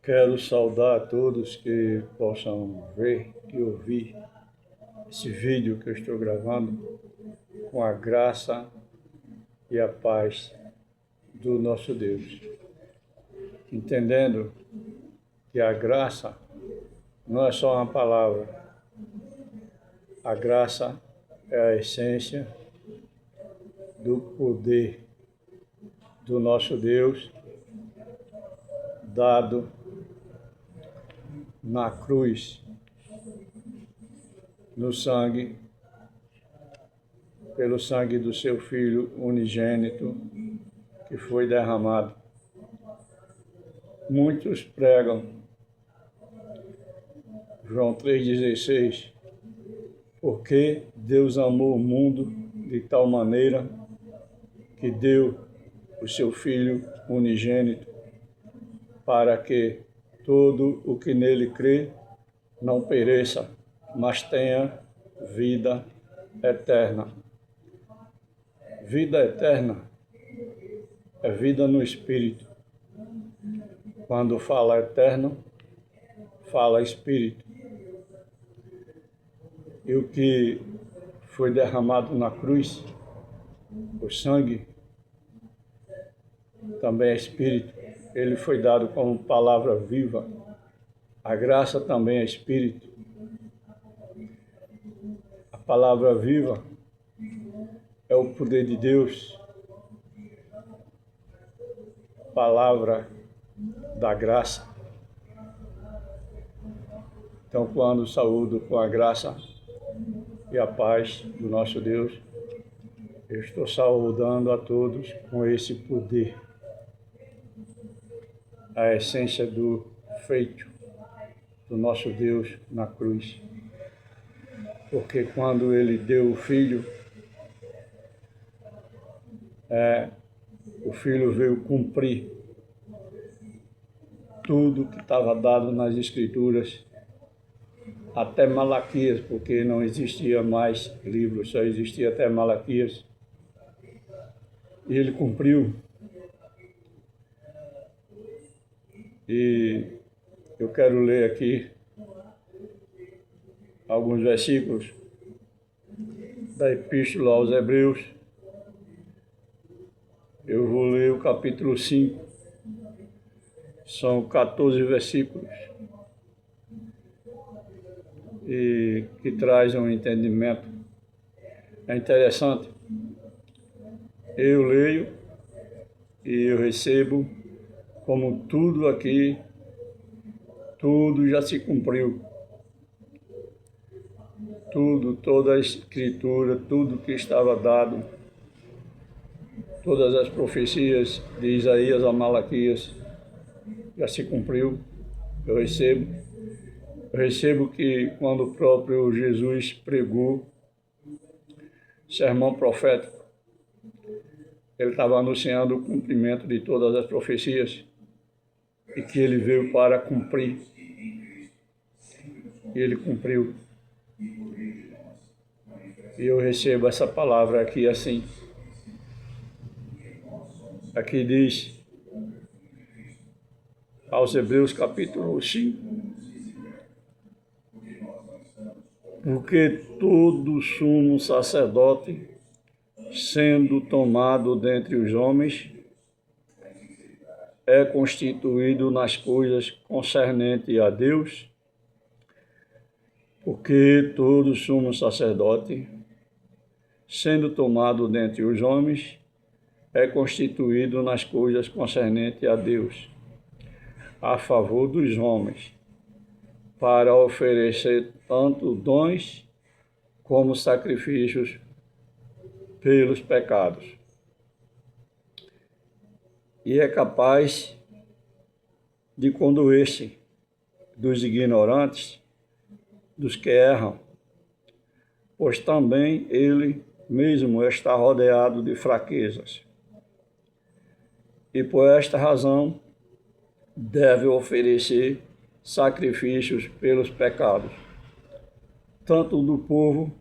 Quero saudar a todos que possam ver e ouvir esse vídeo que eu estou gravando com a graça e a paz do nosso Deus. Entendendo que a graça não é só uma palavra, a graça é a essência do poder do nosso Deus dado na cruz, no sangue, pelo sangue do seu Filho unigênito que foi derramado. Muitos pregam João 3,16, porque Deus amou o mundo de tal maneira que deu o seu Filho unigênito para que todo o que nele crê não pereça, mas tenha vida eterna. Vida eterna é vida no Espírito. Quando fala eterno, fala Espírito. E o que foi derramado na cruz, o sangue, também é Espírito. Ele foi dado como palavra viva. A graça também é Espírito. A palavra viva é o poder de Deus. Palavra da graça. Então, quando saúdo com a graça e a paz do nosso Deus, eu estou saudando a todos com esse poder, a essência do feito do nosso Deus na cruz. Porque quando ele deu o Filho, o Filho veio cumprir tudo que estava dado nas Escrituras, até Malaquias, porque não existia mais livro, só existia até Malaquias. E ele cumpriu. E eu quero ler aqui alguns versículos da Epístola aos Hebreus. Eu vou ler o capítulo 5. São 14 versículos. E que traz um entendimento. É interessante. Eu leio e eu recebo como tudo aqui, tudo já se cumpriu. Tudo, toda a Escritura, tudo que estava dado, todas as profecias de Isaías a Malaquias já se cumpriu. Eu recebo que quando o próprio Jesus pregou sermão profético, ele estava anunciando o cumprimento de todas as profecias e que ele veio para cumprir. E ele cumpriu. E eu recebo essa palavra aqui assim. Aqui diz, aos Hebreus capítulo 5, porque todo sumo sacerdote, sendo tomado dentre os homens, é constituído nas coisas concernentes a Deus, porque todo sumo sacerdote, sendo tomado dentre os homens, é constituído nas coisas concernentes a Deus, a favor dos homens, para oferecer tanto dons como sacrifícios pelos pecados. E é capaz de condoer-se dos ignorantes, dos que erram, pois também ele mesmo está rodeado de fraquezas. E por esta razão deve oferecer sacrifícios pelos pecados, tanto do povo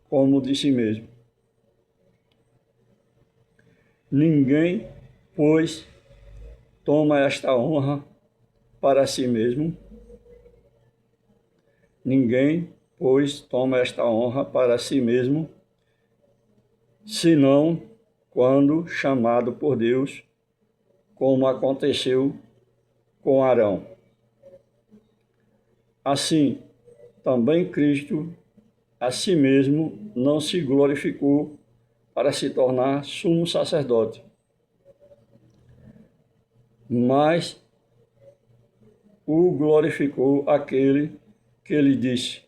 como de si mesmo. Ninguém, pois, toma esta honra para si mesmo. Ninguém, pois, toma esta honra para si mesmo, senão quando chamado por Deus, como aconteceu com Arão. Assim, também Cristo a si mesmo não se glorificou para se tornar sumo sacerdote, mas o glorificou aquele que lhe disse: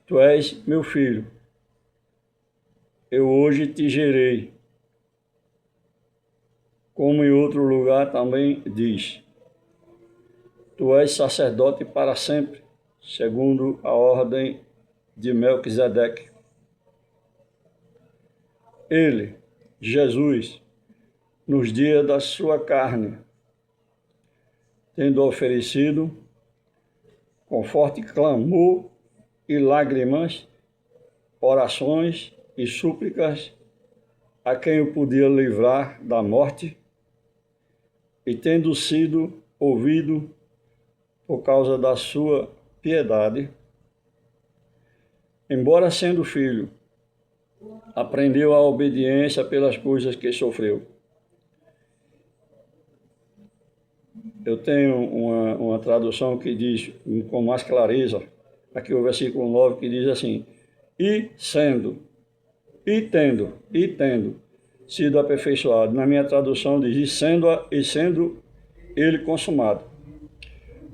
Tu és meu filho, eu hoje te gerei. Como em outro lugar também diz: Tu és sacerdote para sempre, segundo a ordem de Melquisedeque. Ele, Jesus, nos dias da sua carne, tendo oferecido, com forte clamor e lágrimas, orações e súplicas a quem o podia livrar da morte, e tendo sido ouvido por causa da sua piedade, embora sendo filho, aprendeu a obediência pelas coisas que sofreu. Eu tenho uma tradução que diz, com mais clareza, aqui o versículo 9, que diz assim: e tendo sido aperfeiçoado. Na minha tradução diz: e sendo ele consumado.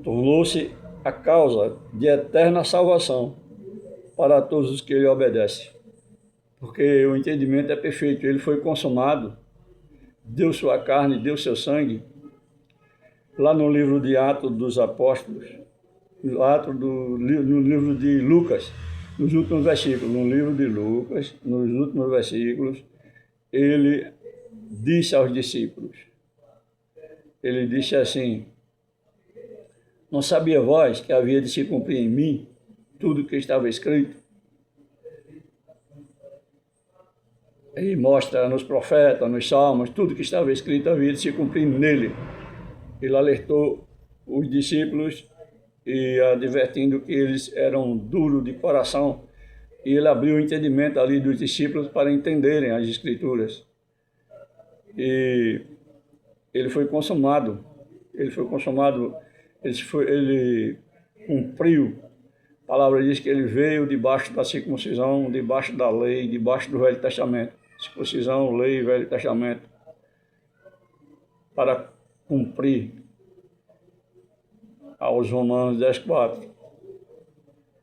Tornou-se a causa de eterna salvação para todos os que lhe obedecem. Porque o entendimento é perfeito. Ele foi consumado, deu sua carne, deu seu sangue. Lá no livro de Atos dos Apóstolos, no livro de Lucas, nos últimos versículos, no livro de Lucas, nos últimos versículos, ele disse aos discípulos, ele disse assim: não sabia vós que havia de se cumprir em mim tudo o que estava escrito? E mostra nos profetas, nos salmos, tudo que estava escrito havia de se cumprir nele. Ele alertou os discípulos e advertindo que eles eram duros de coração, e ele abriu o entendimento ali dos discípulos para entenderem as Escrituras. E ele foi consumado, ele cumpriu. A palavra diz que ele veio debaixo da circuncisão, debaixo da lei, debaixo do Velho Testamento. Circuncisão, lei e Velho Testamento, para cumprir aos Romanos 10:4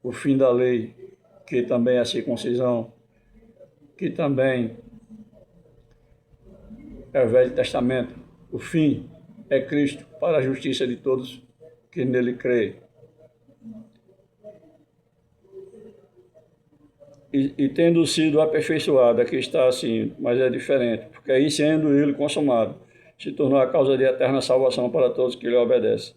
o fim da lei, que também é a circuncisão, que também é o Velho Testamento. O fim é Cristo, para a justiça de todos que nele creem. E tendo sido aperfeiçoado, aqui está assim, mas é diferente, porque aí sendo ele consumado, se tornou a causa de eterna salvação para todos que lhe obedecem.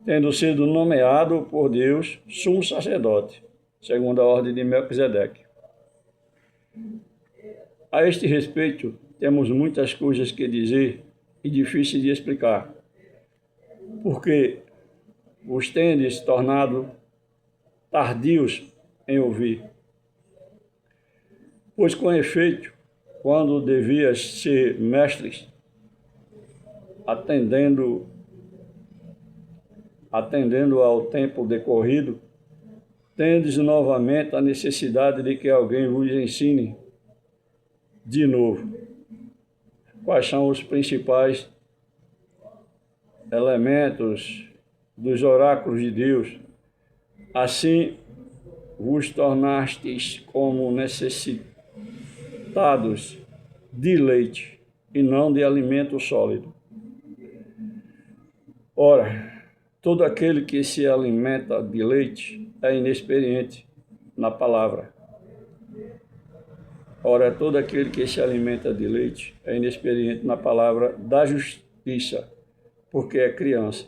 Tendo sido nomeado por Deus sumo sacerdote, segundo a ordem de Melquisedeque. A este respeito, temos muitas coisas que dizer e difíceis de explicar, porque os tendes tornado tardios em ouvir. Pois com efeito, quando devias ser mestres, atendendo ao tempo decorrido, tendes novamente a necessidade de que alguém vos ensine de novo quais são os principais elementos dos oráculos de Deus. Assim vos tornastes como necessitados de leite e não de alimento sólido. Ora, todo aquele que se alimenta de leite é inexperiente na palavra. Ora, todo aquele que se alimenta de leite é inexperiente na palavra da justiça, porque é criança.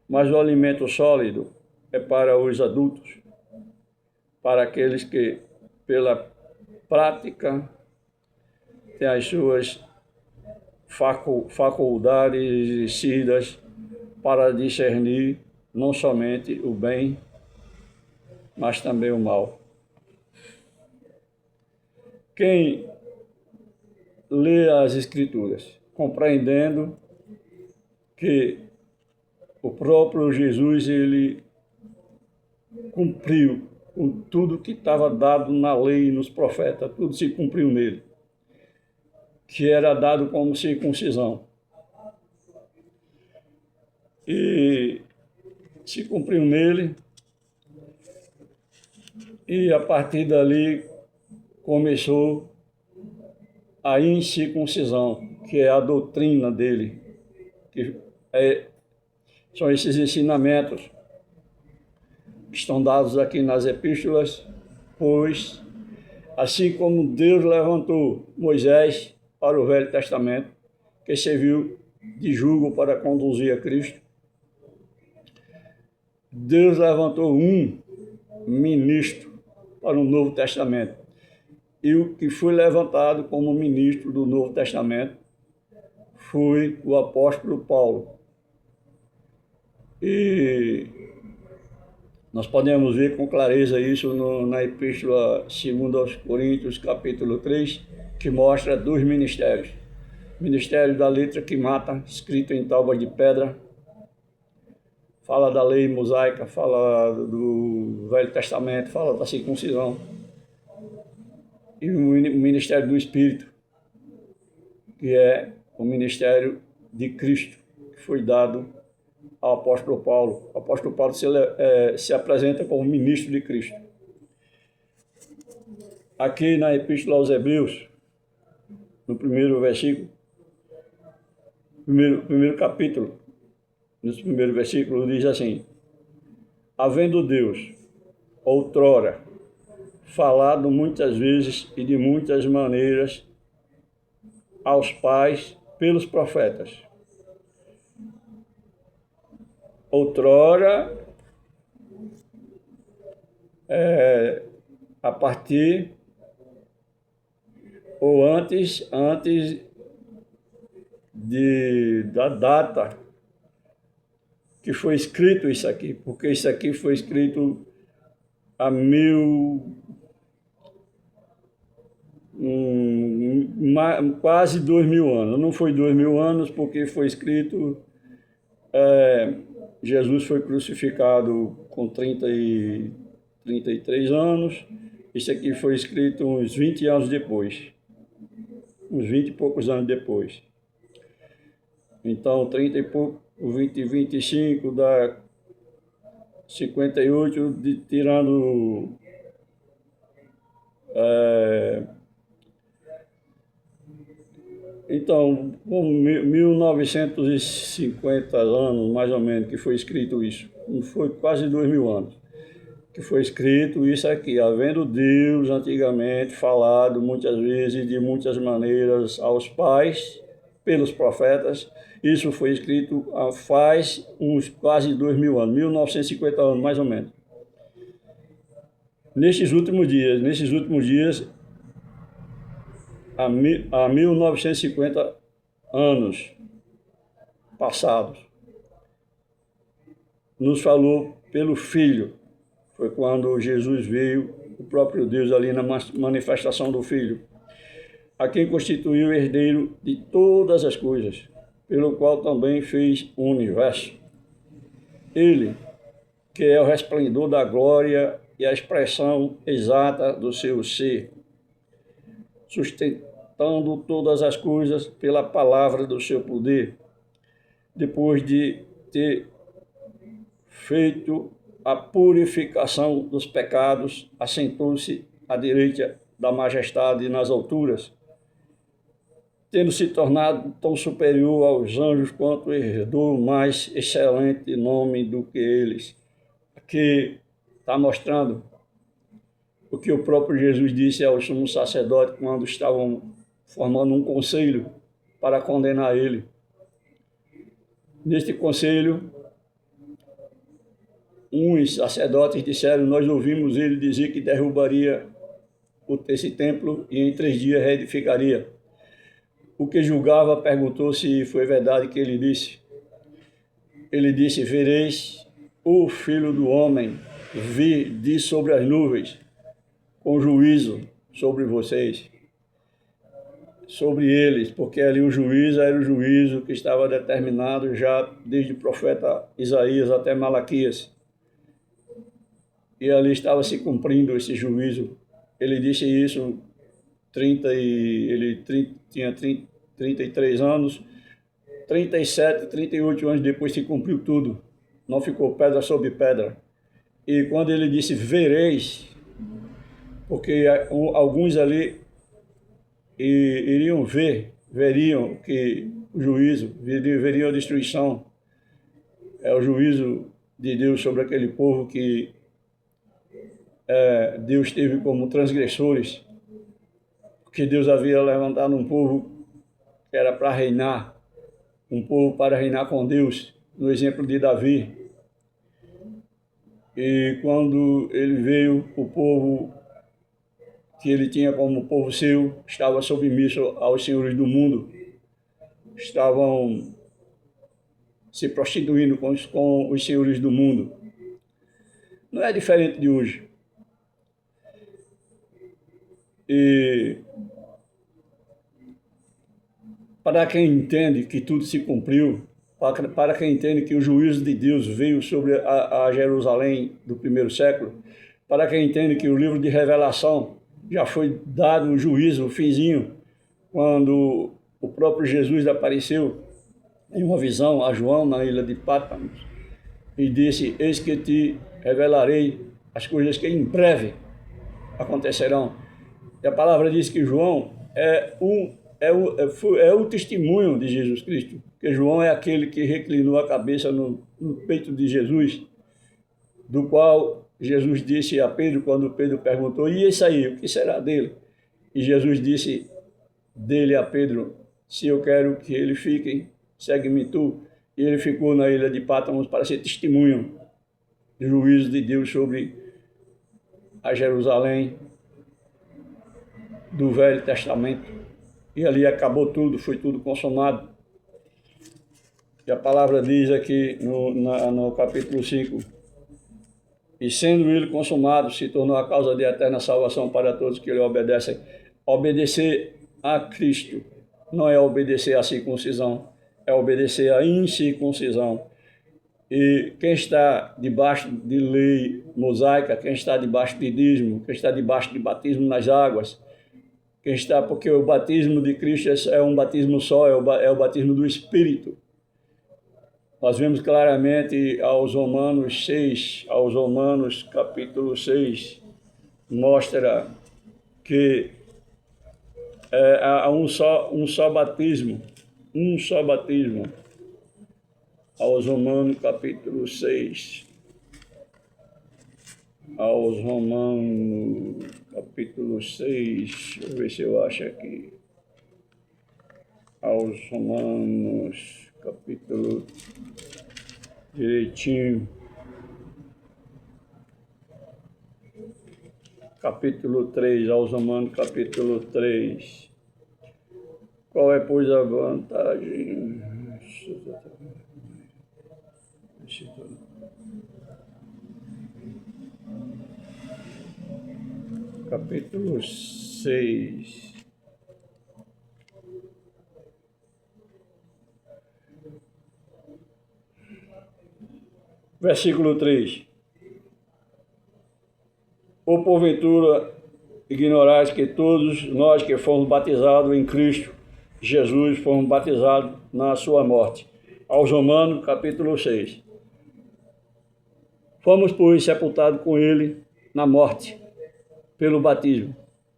Mas o alimento sólido é para os adultos, para aqueles que, pela prática, têm as suas faculdades para discernir não somente o bem, mas também o mal. Quem lê as Escrituras, compreendendo que o próprio Jesus, ele cumpriu com tudo que estava dado na lei e nos profetas, tudo se cumpriu nele, que era dado como circuncisão. E se cumpriu nele, e a partir dali começou a incircuncisão, que é a doutrina dele, que são esses ensinamentos que estão dados aqui nas epístolas, pois assim como Deus levantou Moisés para o Velho Testamento, que serviu de jugo para conduzir a Cristo, Deus levantou um ministro para o Novo Testamento. E o que foi levantado como ministro do Novo Testamento foi o apóstolo Paulo. E nós podemos ver com clareza isso na Epístola 2 aos Coríntios, capítulo 3, que mostra dois ministérios. O ministério da letra que mata, escrito em tábuas de pedra, fala da lei mosaica, fala do Velho Testamento, fala da circuncisão. E o ministério do Espírito, que é o ministério de Cristo, que foi dado ao apóstolo Paulo. O apóstolo Paulo se apresenta como ministro de Cristo. Aqui na Epístola aos Hebreus, no primeiro versículo, primeiro capítulo, nesse primeiro versículo, diz assim: havendo Deus, outrora, falado muitas vezes e de muitas maneiras aos pais pelos profetas. Outrora, a partir ou antes da data que foi escrito isso aqui, porque isso aqui foi escrito há quase 2000 anos. Não foi 2000 anos, porque foi escrito, Jesus foi crucificado com 33 anos, isso aqui foi escrito uns 20 anos depois, uns 20 e poucos anos depois. Então, 30 e pouco, 20 e 25 dá 58, tirando então, com 1950 anos, mais ou menos, que foi escrito isso. Não foi quase 2000 anos que foi escrito isso aqui. Havendo Deus antigamente falado muitas vezes, de muitas maneiras, aos pais, pelos profetas. Isso foi escrito faz uns quase 2000 anos, 1950 anos, mais ou menos. Nesses últimos dias, há 1950 anos passados, nos falou pelo Filho. Foi quando Jesus veio, o próprio Deus ali na manifestação do Filho, a quem constituiu o herdeiro de todas as coisas, pelo qual também fez o universo. Ele, que é o resplendor da glória e a expressão exata do seu ser, sustentando todas as coisas pela palavra do seu poder, depois de ter feito a purificação dos pecados, assentou-se à direita da majestade nas alturas, tendo se tornado tão superior aos anjos quanto herdou mais excelente nome do que eles. Aqui está mostrando o que o próprio Jesus disse ao sumo sacerdote quando estavam formando um conselho para condenar ele. Neste conselho, uns sacerdotes disseram: nós ouvimos ele dizer que derrubaria esse templo e em 3 dias reedificaria. o que julgava perguntou se foi verdade que ele disse. Ele disse: vereis o Filho do Homem vir de sobre as nuvens, com juízo sobre vocês, sobre eles, porque ali o juízo era o juízo que estava determinado já desde o profeta Isaías até Malaquias. E ali estava se cumprindo esse juízo. Ele disse isso, ele tinha 33 anos, 37, 38 anos depois se cumpriu tudo. Não ficou pedra sobre pedra. E quando ele disse vereis, porque alguns ali veriam que o juízo, veriam a destruição, é o juízo de Deus sobre aquele povo que Deus teve como transgressores, porque Deus havia levantado um povo que era para reinar, um povo para reinar com Deus, no exemplo de Davi. E quando ele veio, o povo que ele tinha como povo seu estava submisso aos senhores do mundo, estavam se prostituindo com os senhores do mundo. Não é diferente de hoje. E para quem entende que tudo se cumpriu, para quem entende que o juízo de Deus veio sobre a Jerusalém do primeiro século, para quem entende que o livro de Revelação já foi dado o juízo, o finzinho, quando o próprio Jesus apareceu em uma visão a João na ilha de Patmos e disse: eis que te revelarei as coisas que em breve acontecerão. E a palavra diz que João é o testemunho de Jesus Cristo, que João é aquele que reclinou a cabeça no peito de Jesus, do qual Jesus disse a Pedro, quando Pedro perguntou: e isso aí, o que será dele? E Jesus disse dele a Pedro: se eu quero que ele fique, segue-me tu. E ele ficou na ilha de Patmos para ser testemunho do juízo de Deus sobre a Jerusalém do Velho Testamento. E ali acabou tudo, foi tudo consumado. E a palavra diz aqui no capítulo 5: e sendo ele consumado, se tornou a causa de eterna salvação para todos que lhe obedecem. Obedecer a Cristo não é obedecer à circuncisão, é obedecer à incircuncisão. E quem está debaixo de lei mosaica, quem está debaixo de dízimo, quem está debaixo de batismo nas águas, quem está, porque o batismo de Cristo é um batismo só, é o batismo do Espírito. Nós vemos claramente aos Romanos 6, aos Romanos capítulo 6, mostra que há um só batismo, aos Romanos capítulo 6, aos Romanos capítulo 6, deixa eu ver se eu acho aqui, aos Romanos capítulo direitinho, capítulo 3, aos Romanos capítulo 3. Qual é, pois, a vantagem? Capítulo 6. Versículo 3. Ou porventura ignorais que todos nós que fomos batizados em Cristo Jesus fomos batizados na sua morte. Aos Romanos, capítulo 6. Fomos, pois, sepultados com ele na morte, pelo batismo,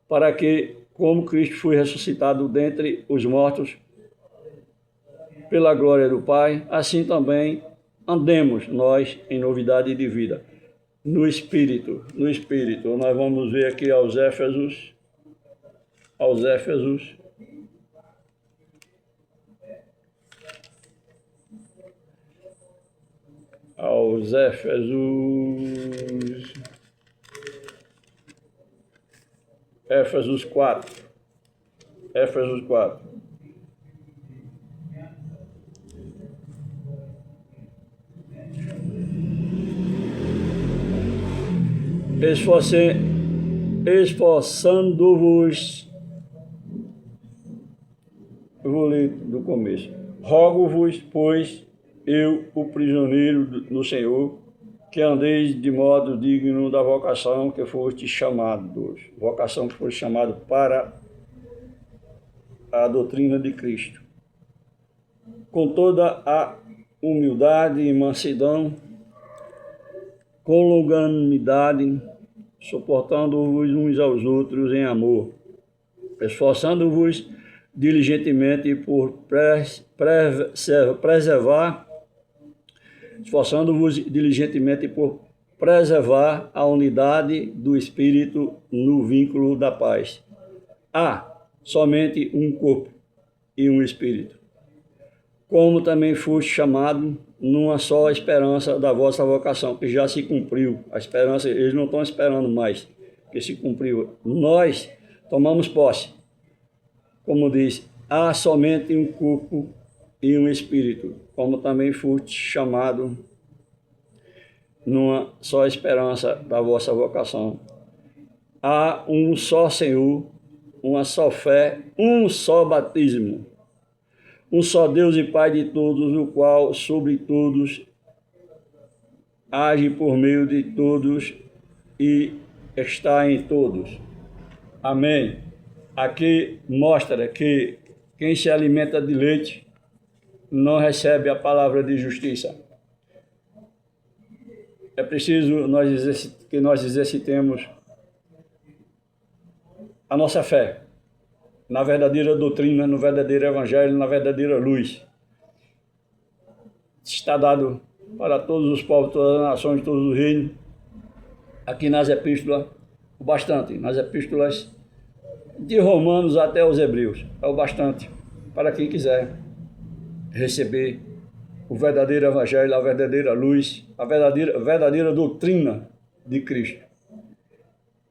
para que, como Cristo foi ressuscitado dentre os mortos, pela glória do Pai, assim também andemos nós em novidade de vida. No Espírito. Nós vamos ver aqui aos Éfesos. Éfesos 4. esforçando-vos, eu vou ler do começo. Rogo-vos, pois, eu, o prisioneiro no Senhor, que andeis de modo digno da vocação que foste chamados, vocação que foste chamado para a doutrina de Cristo, com toda a humildade e mansidão, com longanimidade, suportando-vos uns aos outros em amor, esforçando-vos diligentemente por preservar a unidade do Espírito no vínculo da paz. Há somente um corpo e um Espírito, como também foste chamado numa só esperança da vossa vocação, que já se cumpriu. A esperança, eles não estão esperando mais, que se cumpriu. Nós tomamos posse. Como diz, há somente um corpo e um Espírito, como também foste chamado numa só esperança da vossa vocação. Há um só Senhor, uma só fé, um só batismo, um só Deus e Pai de todos, o qual sobre todos age por meio de todos e está em todos. Amém. Aqui mostra que quem se alimenta de leite não recebe a palavra de justiça. É preciso que nós exercitemos a nossa fé na verdadeira doutrina, no verdadeiro evangelho, na verdadeira luz. Está dado para todos os povos, todas as nações, todos os reinos, aqui nas epístolas, o bastante, nas epístolas de Romanos até os Hebreus, é o bastante para quem quiser receber o verdadeiro evangelho, a verdadeira luz, a verdadeira doutrina de Cristo.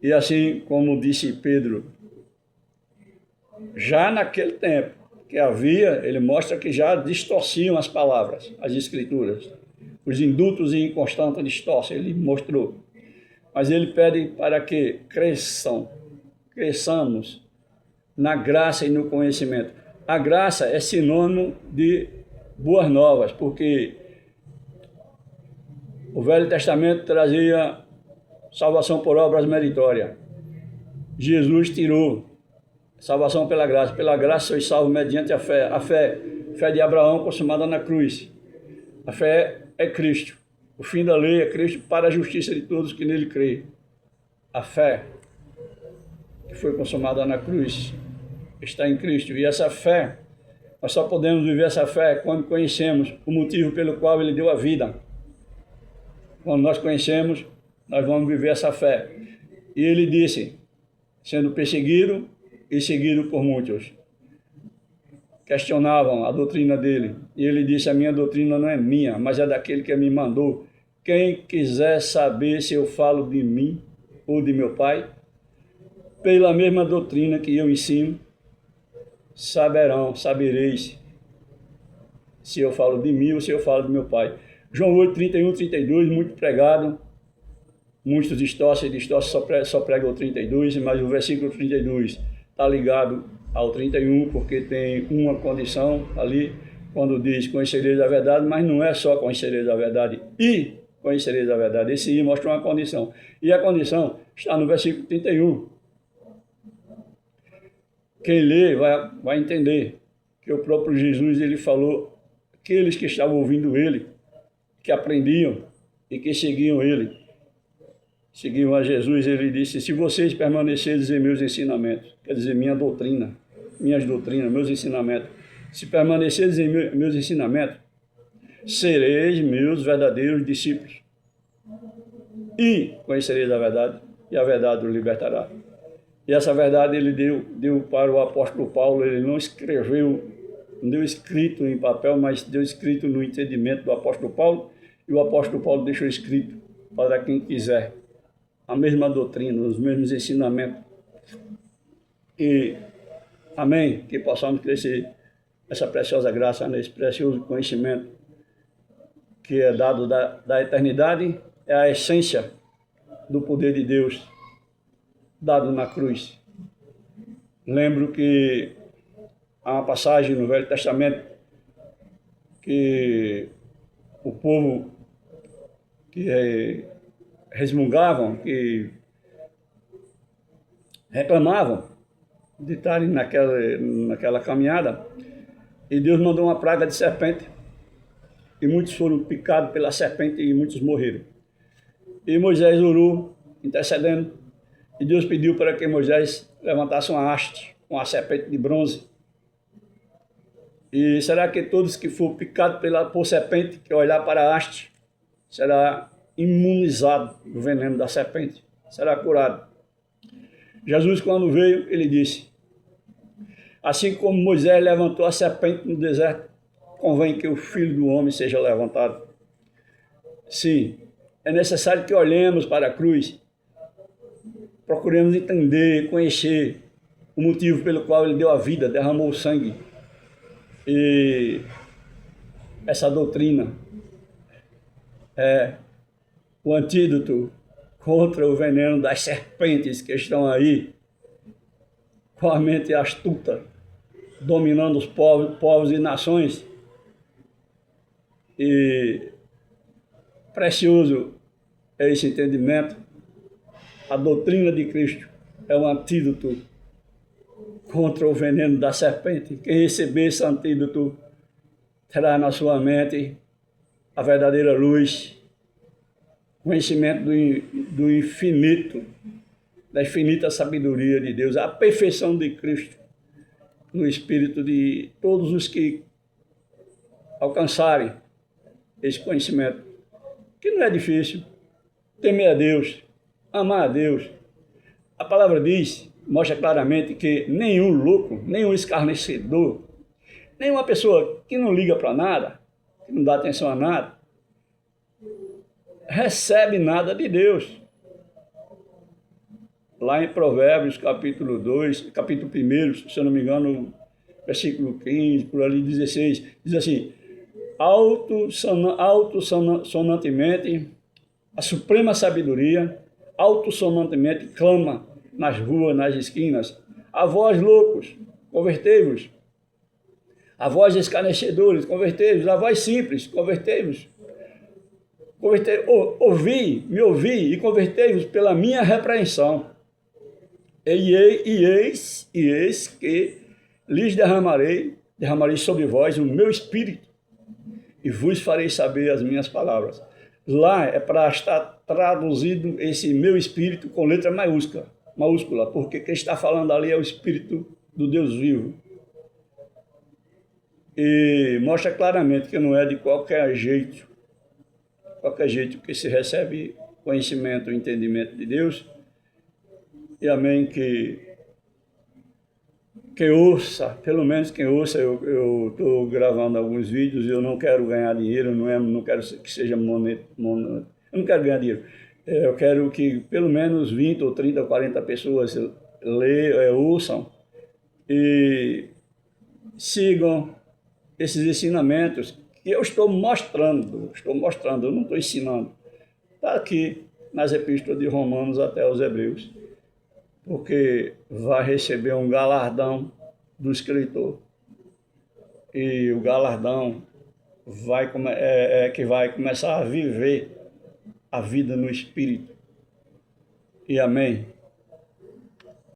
E assim como disse Pedro, já naquele tempo que havia, ele mostra que já distorciam as palavras, as escrituras. Os indutos e inconstantes distorcem, ele mostrou. Mas ele pede para que cresçamos na graça e no conhecimento. A graça é sinônimo de boas novas, porque o Velho Testamento trazia salvação por obras meritórias. Jesus tirou salvação pela graça. Pela graça sois salvos mediante a fé. A fé de Abraão consumada na cruz. A fé é Cristo. O fim da lei é Cristo para a justiça de todos que nele creem. A fé que foi consumada na cruz está em Cristo. E essa fé, nós só podemos viver essa fé quando conhecemos o motivo pelo qual ele deu a vida. Quando nós conhecemos, nós vamos viver essa fé. E ele disse, sendo perseguido e seguido por muitos, questionavam a doutrina dele. E ele disse, a minha doutrina não é minha, mas é daquele que me mandou. Quem quiser saber se eu falo de mim ou de meu Pai, pela mesma doutrina que eu ensino, sabereis se eu falo de mim ou se eu falo do meu Pai. João 8, 31, 32, muito pregado, muitos distorcem, só prega o 32, mas o versículo 32 está ligado ao 31, porque tem uma condição ali, quando diz conhecereis a verdade, mas não é só conhecereis a verdade e conhecereis a verdade. Esse I mostra uma condição. E a condição está no versículo 31. Quem lê vai entender que o próprio Jesus ele falou, aqueles que estavam ouvindo ele, que aprendiam e que seguiam ele, seguiam a Jesus, ele disse, se vocês permanecerem em meus ensinamentos, quer dizer, minhas doutrinas, meus ensinamentos, se permanecerem em meus ensinamentos, sereis meus verdadeiros discípulos e conhecereis a verdade, e a verdade o libertará. E essa verdade ele deu para o apóstolo Paulo, ele não deu escrito em papel, mas deu escrito no entendimento do apóstolo Paulo, e o apóstolo Paulo deixou escrito para quem quiser a mesma doutrina, os mesmos ensinamentos. E, amém, que possamos crescer essa preciosa graça, nesse precioso conhecimento que é dado da eternidade, é a essência do poder de Deus dado na cruz. Lembro que há uma passagem no Velho Testamento que o povo que resmungavam, que reclamavam de estarem naquela caminhada, e Deus mandou uma praga de serpente, e muitos foram picados pela serpente e muitos morreram. E Moisés orou, intercedendo, e Deus pediu para que Moisés levantasse uma haste, uma serpente de bronze. E será que todos que for picados por serpente, que olhar para a haste, será imunizado do veneno da serpente, será curado? Jesus, quando veio, ele disse: assim como Moisés levantou a serpente no deserto, convém que o Filho do Homem seja levantado. Sim, é necessário que olhemos para a cruz, procuremos entender, conhecer o motivo pelo qual ele deu a vida, derramou o sangue. E essa doutrina é o antídoto contra o veneno das serpentes que estão aí, com a mente astuta, dominando os povos e nações. E precioso é esse entendimento. A doutrina de Cristo é um antídoto contra o veneno da serpente. Quem receber esse antídoto terá na sua mente a verdadeira luz, conhecimento do infinito, da infinita sabedoria de Deus, a perfeição de Cristo no espírito de todos os que alcançarem esse conhecimento, que não é difícil. Temer a Deus, amar a Deus. A palavra diz, mostra claramente que nenhum louco, nenhum escarnecedor, nenhuma pessoa que não liga para nada, que não dá atenção a nada, recebe nada de Deus. Lá em Provérbios, capítulo 2, capítulo 1, se eu não me engano, versículo 15, por ali 16, diz assim: sonantemente, a suprema sabedoria, sonantemente clama nas ruas, nas esquinas: a vós loucos, convertei-vos; a vós escarnecedores, convertei-vos; a vós simples, convertei-vos. Me ouvi e convertei-vos pela minha repreensão. E eis que lhes derramarei sobre vós o meu espírito, e vos farei saber as minhas palavras. Lá é para estar traduzido esse meu espírito com letra maiúscula, porque quem está falando ali é o Espírito do Deus vivo. E mostra claramente que não é de qualquer jeito que se recebe conhecimento e entendimento de Deus. E amém, que ouça, pelo menos quem ouça. Eu estou gravando alguns vídeos e eu não quero ganhar dinheiro, não quero que seja eu não quero ganhar dinheiro. Eu quero que pelo menos 20 ou 30 ou 40 pessoas ouçam e sigam esses ensinamentos que eu estou mostrando, eu não estou ensinando. Está aqui nas epístolas de Romanos até os Hebreus, porque vai receber um galardão do escritor. E o galardão que vai começar a viver a vida no Espírito. E amém.